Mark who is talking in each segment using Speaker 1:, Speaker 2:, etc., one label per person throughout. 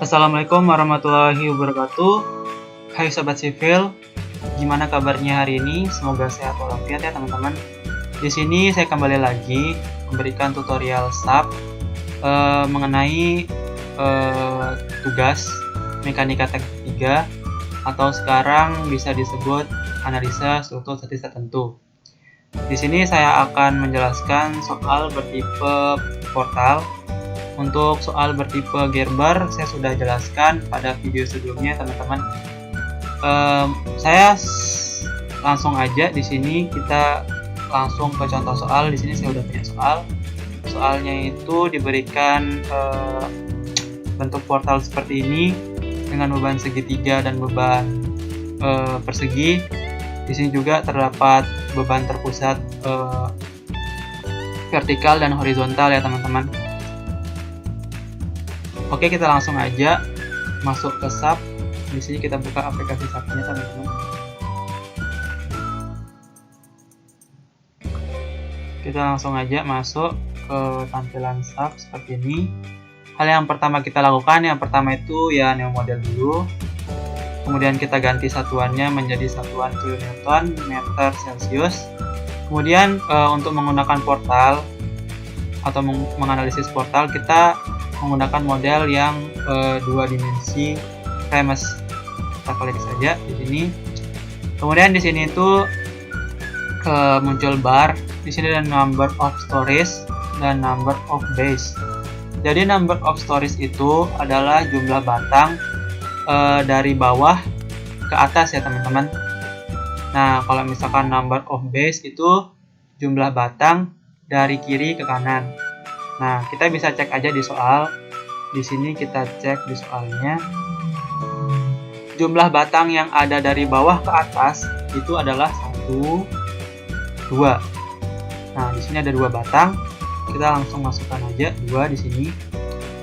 Speaker 1: Assalamualaikum warahmatullahi wabarakatuh. Hai Sobat Sivil, gimana kabarnya hari ini? Semoga sehat walafiat ya teman-teman. Di sini saya kembali lagi memberikan tutorial SAP mengenai tugas mekanika teknik 3 atau sekarang bisa disebut analisa struktur statis tertentu. Di sini saya akan menjelaskan soal bertipe portal. Untuk soal bertipe Gerber saya sudah jelaskan pada video sebelumnya teman-teman. Saya langsung aja di sini kita langsung ke contoh soal. Di sini saya udah punya soal. Soalnya itu diberikan bentuk portal seperti ini dengan beban segitiga dan beban persegi. Di sini juga terdapat beban terpusat vertikal dan horizontal ya teman-teman. Oke, kita langsung aja masuk ke SAP. Di sini kita buka aplikasi SAP-nya teman-teman. Kita langsung aja masuk ke tampilan SAP seperti ini. Hal yang pertama kita lakukan, yang pertama itu ya new model dulu. Kemudian kita ganti satuannya menjadi satuan kilonewton meter celcius. Kemudian untuk menggunakan portal atau menganalisis portal, kita menggunakan model yang 2 dimensi Remes. Kita klik saja di sini. Kemudian di sini itu muncul bar. Di sini ada number of stories dan number of base. Jadi number of stories itu adalah jumlah batang dari bawah ke atas ya teman-teman. Nah, kalau misalkan number of base itu jumlah batang dari kiri ke kanan. Nah, kita bisa cek aja di soal. Di sini kita cek di soalnya. Jumlah batang yang ada dari bawah ke atas itu adalah 1, 2. Nah, di sini ada 2 batang. Kita langsung masukkan aja 2 di sini.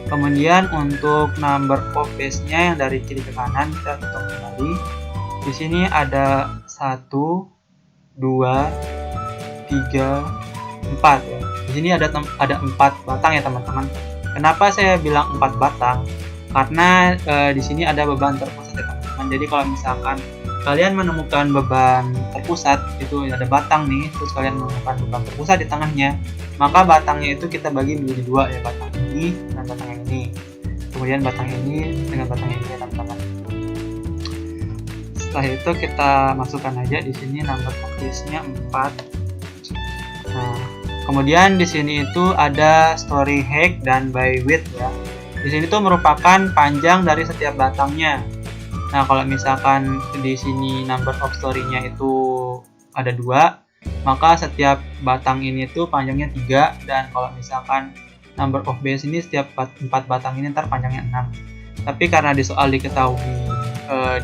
Speaker 1: Kemudian untuk number of base-nya yang dari kiri ke kanan kita hitung kembali. Di sini ada 1, 2, 3, 4 ya. Di sini ada 4 batang ya teman-teman. Kenapa saya bilang 4 batang? Karena di sini ada beban terpusat ya teman-teman. Jadi kalau misalkan kalian menemukan beban terpusat, itu ada batang nih, terus kalian menemukan beban terpusat di tengahnya, maka batangnya itu kita bagi menjadi 2 ya, batang ini dan batang yang ini. Kemudian batang ini dengan batang ini ya teman-teman. Setelah itu kita masukkan aja di sini number of base-nya 4. Nah, kemudian di sini itu ada story height dan by width ya. Di sini tuh merupakan panjang dari setiap batangnya. Nah, kalau misalkan di sini number of story-nya itu ada 2, maka setiap batang ini tuh panjangnya 3, dan kalau misalkan number of base ini setiap 4 batang ini ntar panjangnya 6. Tapi karena di soal diketahui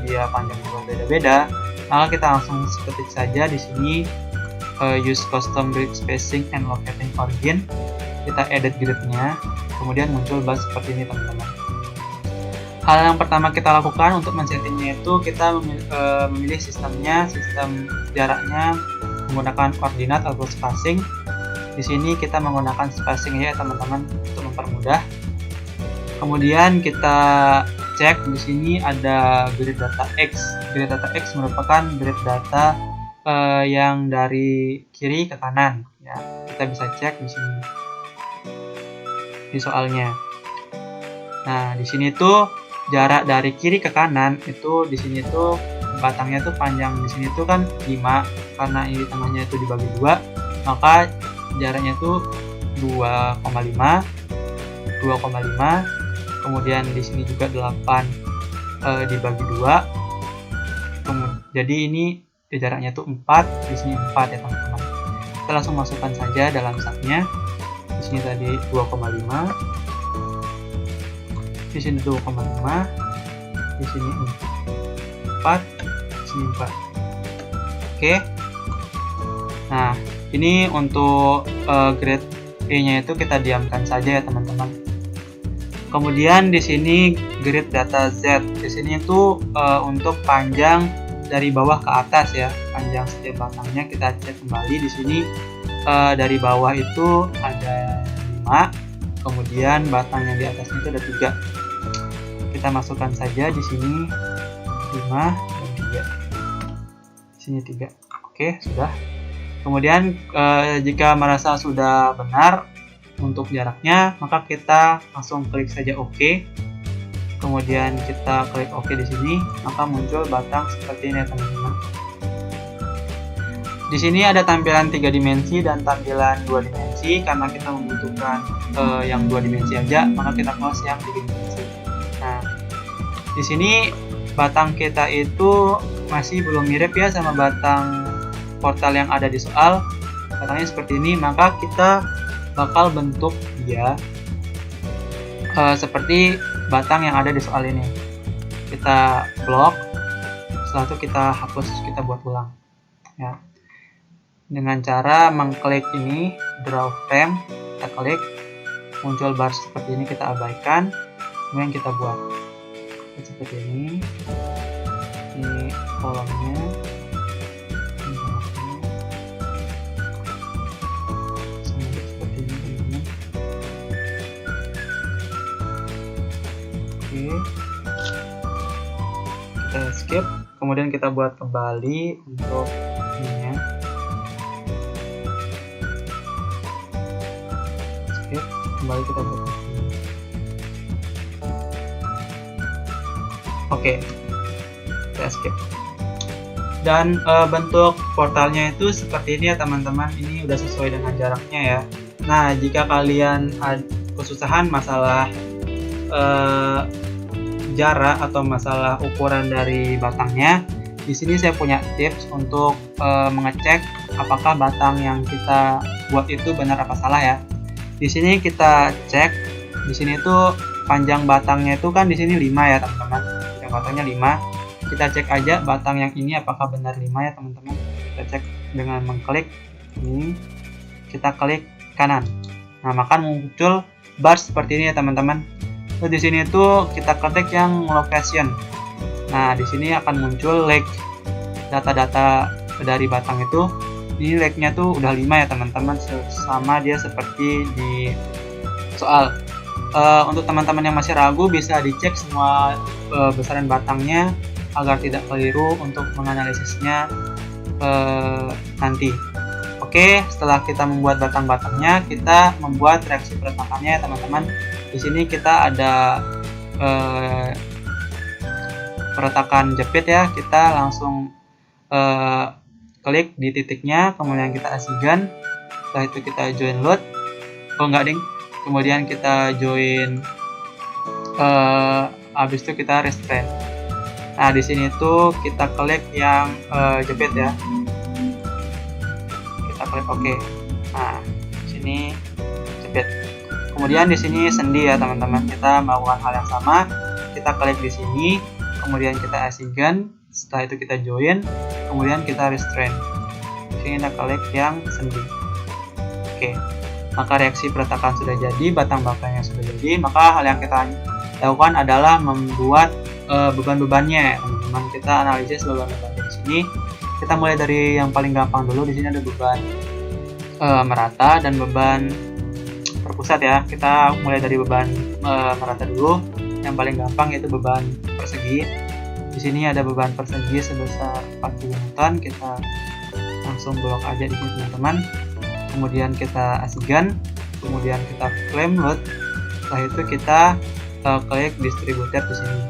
Speaker 1: dia panjangnya berbeda-beda, maka kita langsung ketik saja di sini use custom grid spacing and locating origin. Kita edit gridnya, kemudian muncul bar seperti ini teman-teman. Hal yang pertama kita lakukan untuk men-settingnya itu kita memilih sistemnya, sistem jaraknya menggunakan koordinat atau spacing. Di sini kita menggunakan spacing ya teman-teman untuk mempermudah. Kemudian kita cek di sini ada grid data X. Grid data X merupakan grid data yang dari kiri ke kanan ya. Kita bisa cek di sini di soalnya. Nah, di sini tuh jarak dari kiri ke kanan itu di sini tuh batangnya tuh panjang di sini tuh kan 5, karena ini tengahnya itu dibagi 2, maka jaraknya tuh 2,5. Kemudian di sini juga 8 dibagi 2. Jadi ini jaraknya tuh 4, di sini 4 ya teman-teman. Kita langsung masukkan saja dalam SAP-nya. Di sini tadi 2,5. Di sini 2,5. Di sini 4. Di sini 4. Oke. Nah, ini untuk grade E-nya itu kita diamkan saja ya teman-teman. Kemudian di sini grid data Z. Di sini itu untuk panjang dari bawah ke atas ya, panjang setiap batangnya kita cek kembali. Di sini dari bawah itu ada 5, kemudian batang yang di atasnya itu ada 3. Kita kita masukkan saja di sini 5 dan 3. Di sini 3. Oke, sudah. Kemudian jika merasa sudah benar untuk jaraknya, maka kita langsung klik saja OK. Kemudian kita klik OK di sini, maka muncul batang seperti ini ya teman-teman. Di sini ada tampilan 3 dimensi dan tampilan 2 dimensi. Karena kita membutuhkan yang 2 dimensi aja, maka kita close yang 3 dimensi. Nah, di sini batang kita itu masih belum mirip ya sama batang portal yang ada di soal. Batangnya seperti ini, maka kita bakal bentuk dia seperti batang yang ada di soal ini. Kita blok, setelah itu kita hapus, kita buat ulang ya, dengan cara mengklik ini draw frame, kita klik, muncul bar seperti ini, kita abaikan, kemudian kita buat seperti ini kolomnya, seperti ini teman-teman. Oke, kita skip, kemudian kita buat kembali untuk ininya. Skip, kembali kita buat ini. Oke, kita skip. Dan bentuk portalnya itu seperti ini ya teman-teman. Ini udah sesuai dengan jaraknya ya. Nah, jika kalian kesusahan masalah jarak atau masalah ukuran dari batangnya, di sini saya punya tips untuk mengecek apakah batang yang kita buat itu benar apa salah ya. Di sini kita cek, di sini tuh panjang batangnya itu kan di sini 5 ya teman-teman. Panjang batangnya 5. Kita cek aja batang yang ini apakah benar 5 ya teman-teman. Kita cek dengan mengklik ini, kita klik kanan. Nah, maka muncul bar seperti ini ya teman-teman. Terus di sini tuh kita ketik yang location. Nah, di sini akan muncul leg, data-data dari batang itu. Ini legnya tuh udah 5 ya teman-teman, sama dia seperti di soal. Untuk teman-teman yang masih ragu, bisa dicek semua besaran batangnya agar tidak keliru untuk menganalisisnya nanti. Oke, setelah kita membuat batang-batangnya, kita membuat reaksi peretakannya ya teman-teman. Di sini kita ada peretakan jepit ya. Kita langsung klik di titiknya, kemudian kita asigan. Setelah itu kita join load. Oh enggak ding. Kemudian kita join. Habis itu kita restrain. Nah, di sini tuh kita klik yang jepit ya. Kita klik OK. Nah, di sini jepit. Kemudian di sini sendi ya teman-teman. Kita melakukan hal yang sama. Kita klik di sini, kemudian kita asigan. Setelah itu kita join, kemudian kita restrain. Di sini kita klik yang sendi. Oke. Maka reaksi peretakan sudah jadi, batang-batangnya sudah jadi. Maka hal yang kita lakukan adalah membuat beban-bebannya, teman-teman. Kita analisis beban-bebannya di sini. Kita mulai dari yang paling gampang dulu. Di sini ada beban merata dan beban terpusat ya. Kita mulai dari beban merata dulu. Yang paling gampang yaitu beban persegi. Di sini ada beban persegi sebesar 40 Newton. Kita langsung blok aja di sini teman-teman. Kemudian kita asigan, kemudian kita claim load. Setelah itu kita klik distributed di sini.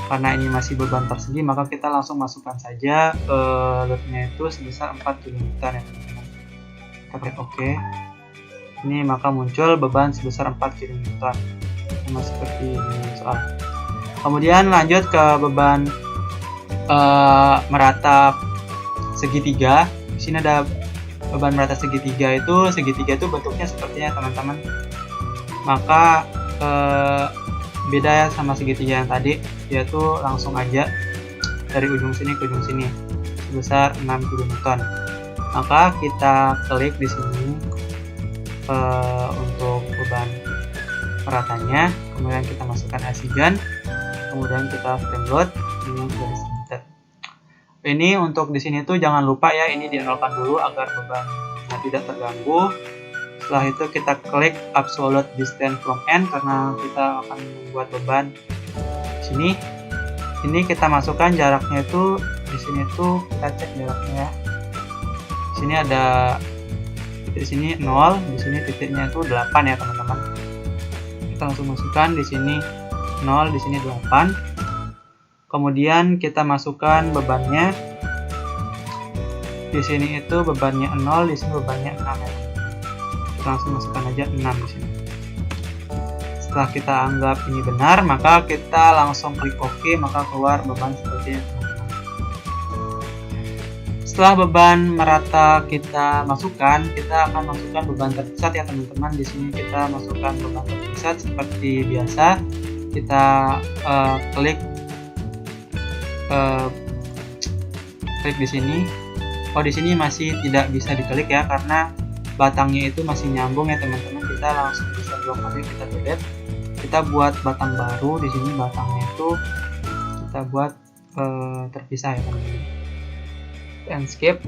Speaker 1: Karena ini masih beban persegi, maka kita langsung masukkan saja loadnya itu sebesar 4 kN ya teman-teman. Kita klik OK. Ini maka muncul beban sebesar 4 kN, sama seperti soal. Kemudian lanjut ke beban merata segitiga. Di sini ada beban merata segitiga itu bentuknya sepertinya teman-teman. Maka beda ya sama segitiga yang tadi, yaitu langsung aja dari ujung sini ke ujung sini sebesar 6 kN. Maka kita klik di sini untuk beban meratanya, kemudian kita masukkan asigan, kemudian kita frame load. Ini sudah disebentar. Ini untuk di sini tuh jangan lupa ya, ini dinolkan dulu agar bebannya tidak terganggu. Setelah itu kita klik absolute distance from end karena kita akan membuat beban Ini kita masukkan jaraknya itu di sini tuh kita cek jaraknya ya. Di sini ada titik di sini 0, di sini titiknya itu 8 ya teman-teman. Kita langsung masukkan di sini 0, di sini 8. Kemudian kita masukkan bebannya. Di sini itu bebannya 0, di sini bebannya 6 ya. Kita langsung masukkan aja 6 di sini. Setelah kita anggap ini benar, maka kita langsung klik OK, maka keluar beban seperti ini. Setelah beban merata kita masukkan, kita akan masukkan beban terpusat ya teman-teman. Di sini kita masukkan beban terpusat seperti biasa. Kita klik di sini. Oh, di sini masih tidak bisa diklik ya, karena batangnya itu masih nyambung ya teman-teman. Kita langsung bisa 2 kali kita delete. Kita buat batang baru. Di sini batangnya itu kita buat terpisah ya teman-teman. Skip.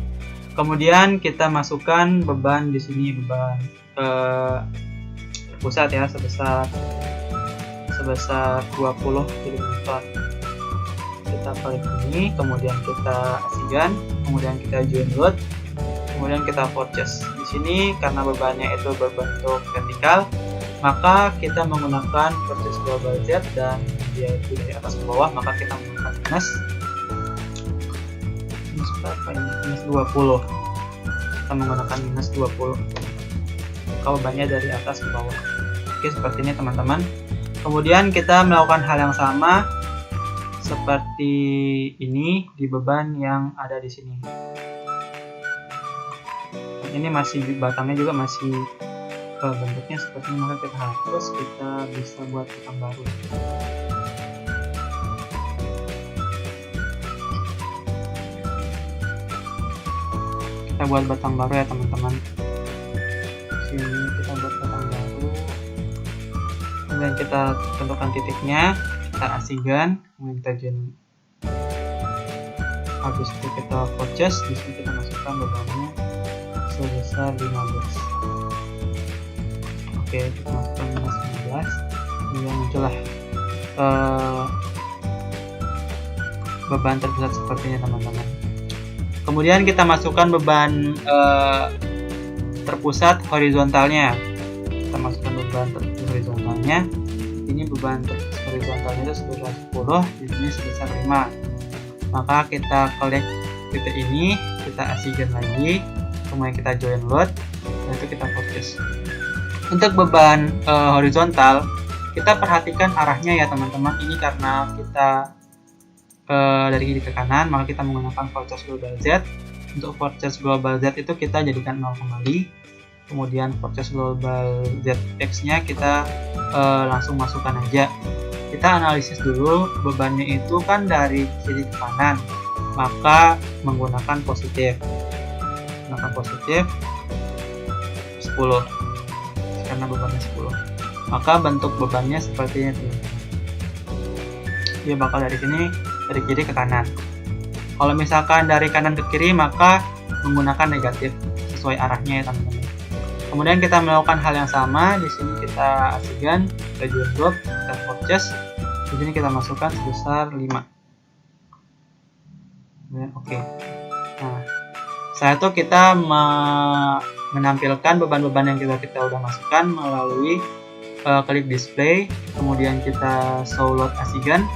Speaker 1: Kemudian kita masukkan beban di sini, beban terpusat ya, sebesar 20 mm. Kita klik ini, kemudian kita assign, kemudian kita join load, kemudian kita purchase. Di sini karena bebannya itu berbentuk vertikal, maka kita menggunakan purchase global Z dan dia itu dari atas ke bawah, maka kita menggunakan minus berapa ini? Minus 20. Kita menggunakan minus 20. Maka bebannya dari atas ke bawah. Oke, seperti ini teman-teman. Kemudian kita melakukan hal yang sama seperti ini di beban yang ada di sini. Ini masih batangnya juga masih bentuknya seperti ini, maka kita hapus, kita bisa buat batang baru. Kita buat batang baru ya teman-teman. Sini kita buat batang baru. Kemudian kita tentukan titiknya, kita assign, kemudian kita join. Habis itu kita purchase, di sini kita masukkan bebannya sebesar 15. Oke, kita masukkan minus 15. Kemudian muncullah beban terpusat sepertinya teman-teman. Kemudian kita masukkan beban terpusat horizontalnya. Kita masukkan beban terpusat horizontalnya. Ini beban terpusat horizontalnya itu sebesar 10, di sini sebesar 5. Maka kita klik titik ini, kita assign lagi, kemudian kita join load, dan itu kita purchase. Untuk beban horizontal, kita perhatikan arahnya ya teman-teman. Ini karena kita dari kiri ke kanan, maka kita menggunakan purchase global Z. Untuk purchase global Z itu kita jadikan 0 kembali. Kemudian purchase global ZX nya kita langsung masukkan aja. Kita analisis dulu, bebannya itu kan dari kiri ke kanan, maka menggunakan positif. Menggunakan positif 10 karena bebannya 10. Maka bentuk bebannya seperti ini. Dia bakal dari sini, dari kiri ke kanan. Kalau misalkan dari kanan ke kiri, maka menggunakan negatif sesuai arahnya ya teman-teman. Kemudian kita melakukan hal yang sama. Di sini kita assign, kita join drop, kita purchase. Di sini kita masukkan sebesar 5. Kemudian oke. Nah, setelah itu kita menampilkan beban-beban yang kita udah masukkan melalui klik display, kemudian kita show load assign,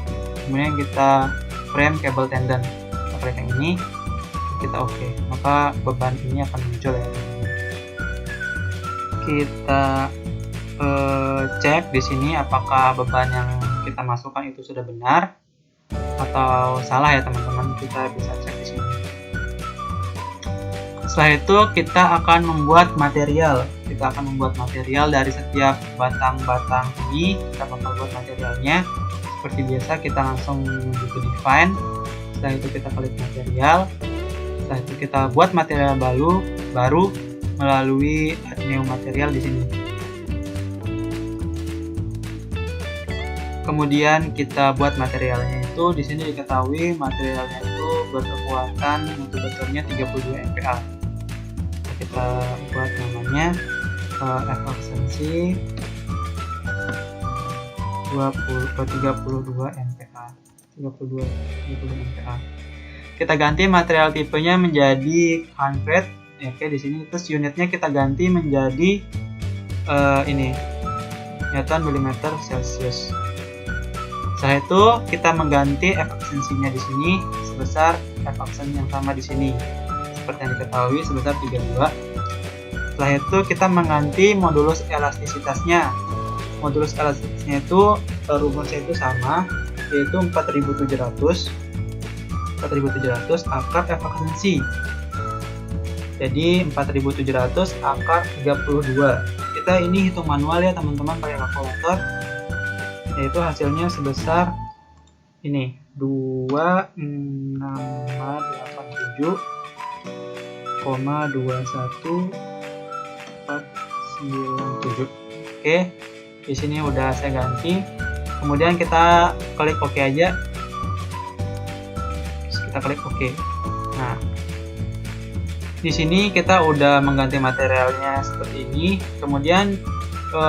Speaker 1: kemudian kita frame cable tendon. Kita klik yang ini, kita oke, maka beban ini akan muncul ya. Kita cek di sini apakah beban yang kita masukkan itu sudah benar atau salah ya teman-teman. Kita bisa cek di sini. Setelah itu kita akan membuat material. Kita akan membuat material dari setiap batang-batang ini. Kita bakal buat materialnya. Seperti biasa kita langsung menuju ke define. Setelah itu kita klik material. Setelah itu kita buat material baru melalui add new material di sini. Kemudian kita buat materialnya itu, di sini diketahui materialnya itu berkekuatan mutu betonnya 32 MPa. Kita buat namanya efisiensi 32 MPa. 32 MPa. Kita ganti material tipenya menjadi concrete. Oke, di sini terus unitnya kita ganti menjadi ini Newton milimeter Celsius. Setelah itu kita mengganti efisiensinya di sini sebesar efisien yang sama di sini seperti yang diketahui sebesar 32. Setelah itu kita mengganti modulus elastisitasnya. Modulus elastisitasnya itu rumusnya itu sama, yaitu 4700 akar efisiensi. Jadi 4700 akar 32. Kita ini hitung manual ya teman-teman pakai kalkulator. Yaitu hasilnya sebesar ini 26887,21497. Oke, di sini udah saya ganti. Kemudian kita klik OK aja. Kita klik OK. Nah, di sini kita udah mengganti materialnya seperti ini. Kemudian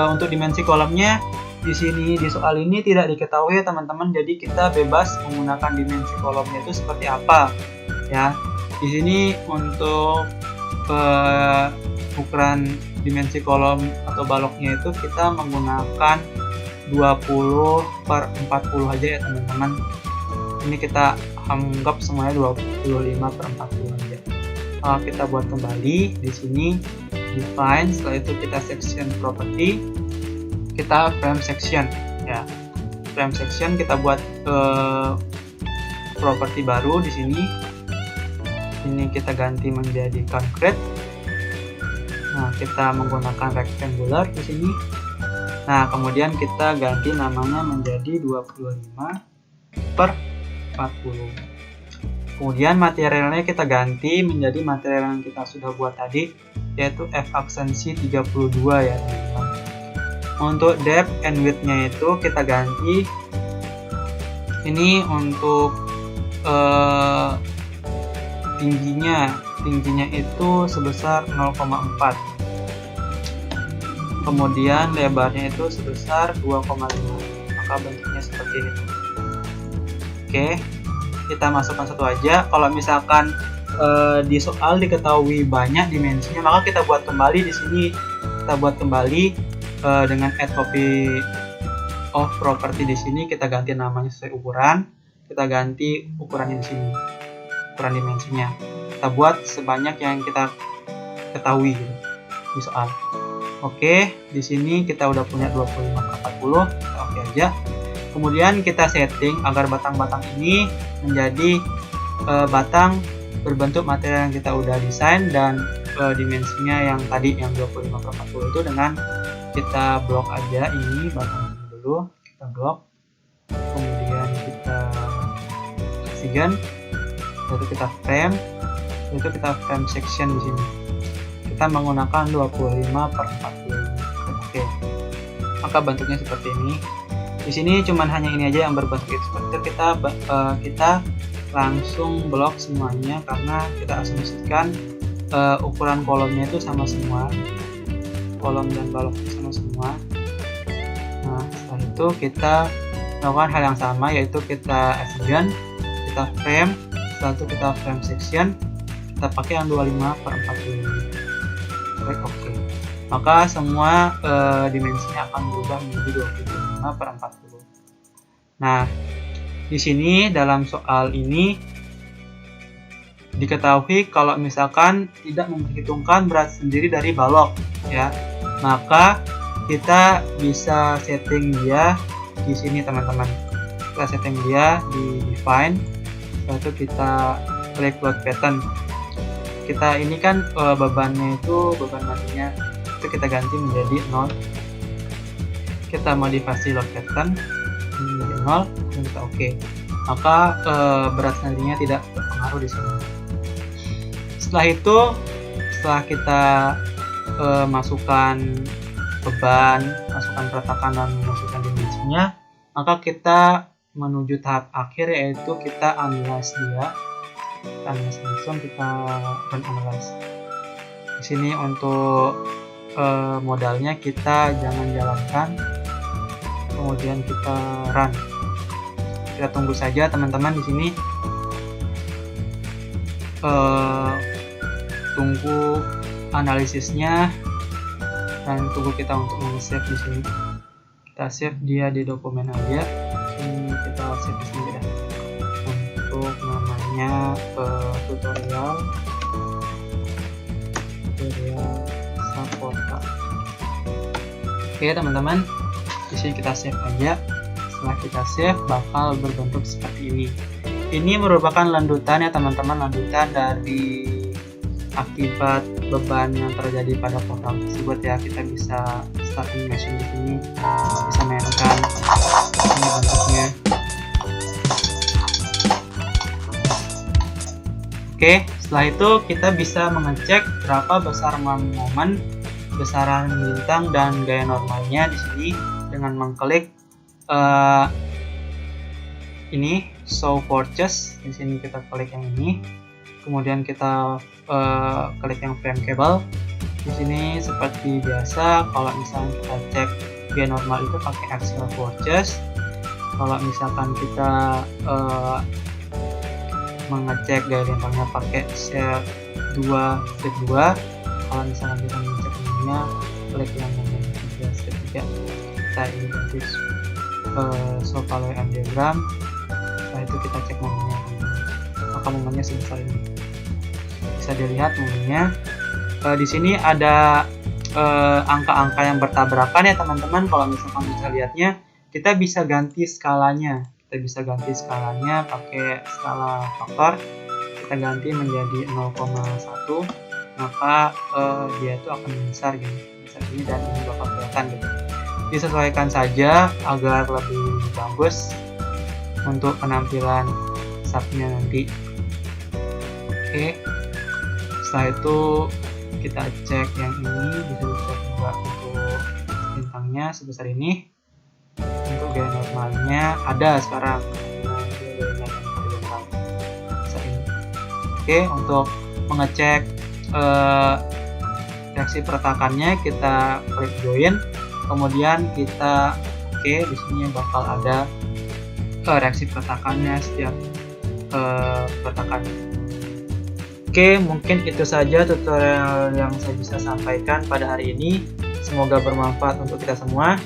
Speaker 1: untuk dimensi kolomnya di sini di soal ini tidak diketahui ya teman-teman. Jadi kita bebas menggunakan dimensi kolomnya itu seperti apa ya. Di sini untuk ukuran dimensi kolom atau baloknya itu kita menggunakan 20/40 aja ya teman-teman. Ini kita anggap semuanya 25/40 aja. Kita buat kembali di sini define, setelah itu kita section property, kita frame section ya. Frame section kita buat property baru di sini. Ini kita ganti menjadi concrete. Nah, kita menggunakan rectangular di sini. Nah, kemudian kita ganti namanya menjadi 25/40. Kemudian materialnya kita ganti menjadi material yang kita sudah buat tadi, yaitu efisiensi 32 ya teman-teman. Untuk depth and width-nya itu kita ganti. Ini untuk tingginya itu sebesar 0,4. Kemudian lebarnya itu sebesar 2,5. Maka bentuknya seperti ini. Oke, kita masukkan satu aja. Kalau misalkan di soal diketahui banyak dimensinya, maka kita buat kembali di sini. Kita buat kembali dengan add copy of property di sini. Kita ganti namanya sesuai ukuran. Kita ganti ukurannya di sini, ukuran dimensinya. Kita buat sebanyak yang kita ketahui gitu, di soal. Oke, di sini kita udah punya 25/40. Kita oke aja. Kemudian kita setting agar batang-batang ini menjadi batang berbentuk material yang kita udah desain, dan dimensinya yang tadi yang 25/40 itu dengan kita blok aja ini batang dulu, kita blok. Kemudian kita oksigen, lalu kita frame, itu kita frame section di sini. Kita menggunakan 25/40. Oke. Maka bentuknya seperti ini. Di sini cuman hanya ini aja yang berbentuk seperti itu. Kita langsung blok semuanya karena kita asumsikan ukuran kolomnya itu sama semua. Kolom dan baloknya sama semua. Nah, setelah itu kita melakukan hal yang sama, yaitu kita oksigen, kita frame, setelah itu kita frame section, kita pakai yang 25/40. Oke. Maka semua dimensinya akan berubah menjadi 25/40. Nah, di sini dalam soal ini diketahui kalau misalkan tidak memperhitungkan berat sendiri dari balok ya, maka kita bisa setting dia di sini teman-teman. Kita setting dia di define, setelah itu kita klik load pattern. Kita ini kan bebannya itu beban matinya itu kita ganti menjadi 0. Kita modifikasi load pattern menjadi 0 dan kita oke. Maka berat sendirinya tidak berpengaruh di sini. Setelah itu, setelah kita masukkan beban, masukkan retakan dan masukkan dimensinya, maka kita menuju tahap akhir, yaitu kita analyze dia. Kita analyze langsung, kita run analyze. Di sini untuk modalnya kita jangan jalankan, kemudian kita run. Kita tunggu saja teman-teman di sini. Tunggu analisisnya dan tunggu kita untuk save di sini. Kita save dia di dokumen aja. Ini kita save di sini ya. Untuk namanya tutorial support. Oke teman-teman, di sini kita save aja. Setelah kita save bakal berbentuk seperti ini. Ini merupakan lanjutan ya teman-teman, lanjutan dari akibat beban yang terjadi pada portal tersebut ya. Kita bisa start animation di sini, bisa mainkan ini bentuknya. Oke, setelah itu kita bisa mengecek berapa besar momen, besaran bintang dan gaya normalnya di sini dengan mengklik ini show purchase. Di sini kita klik yang ini, kemudian kita klik yang frame cable. Di sini seperti biasa, kalau misalnya kita cek gaya normal itu pakai axial purchase. Kalau misalkan kita mengecek gaya bintangnya pakai set 2 strip 2. Kalau misalnya kita mengecek ininya, klik yang nomor 3 strip 3. Kita ini ganti show value and diagram. Setelah itu kita cek momennya, maka momennya sebesar ini. Bisa dilihat momennya. Di sini ada angka-angka yang bertabrakan ya teman-teman. Kalau misalkan bisa lihatnya, kita bisa ganti skalanya. Kita bisa ganti skalanya pakai skala faktor. Kita ganti menjadi 0,1, maka dia itu akan besar gitu. Bisa ini dan ini bakal kelihatan gitu. Disesuaikan saja agar lebih bagus untuk penampilan subnya nanti. Oke, setelah itu kita cek yang ini, bisa dicek juga untuk bintangnya sebesar ini. Untuk gaya normalnya ada sekarang. Oke, untuk mengecek reaksi peretakannya kita klik join, kemudian kita di sini bakal ada reaksi peretakannya setiap peretakan. Oke, mungkin itu saja tutorial yang saya bisa sampaikan pada hari ini. Semoga bermanfaat untuk kita semua.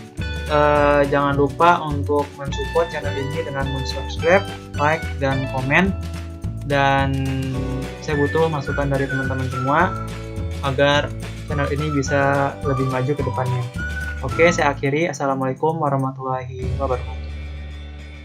Speaker 1: Jangan lupa untuk mensupport channel ini dengan subscribe, like, dan komen. Dan saya butuh masukan dari teman-teman semua agar channel ini bisa lebih maju ke depannya. Oke, saya akhiri. Assalamualaikum warahmatullahi wabarakatuh.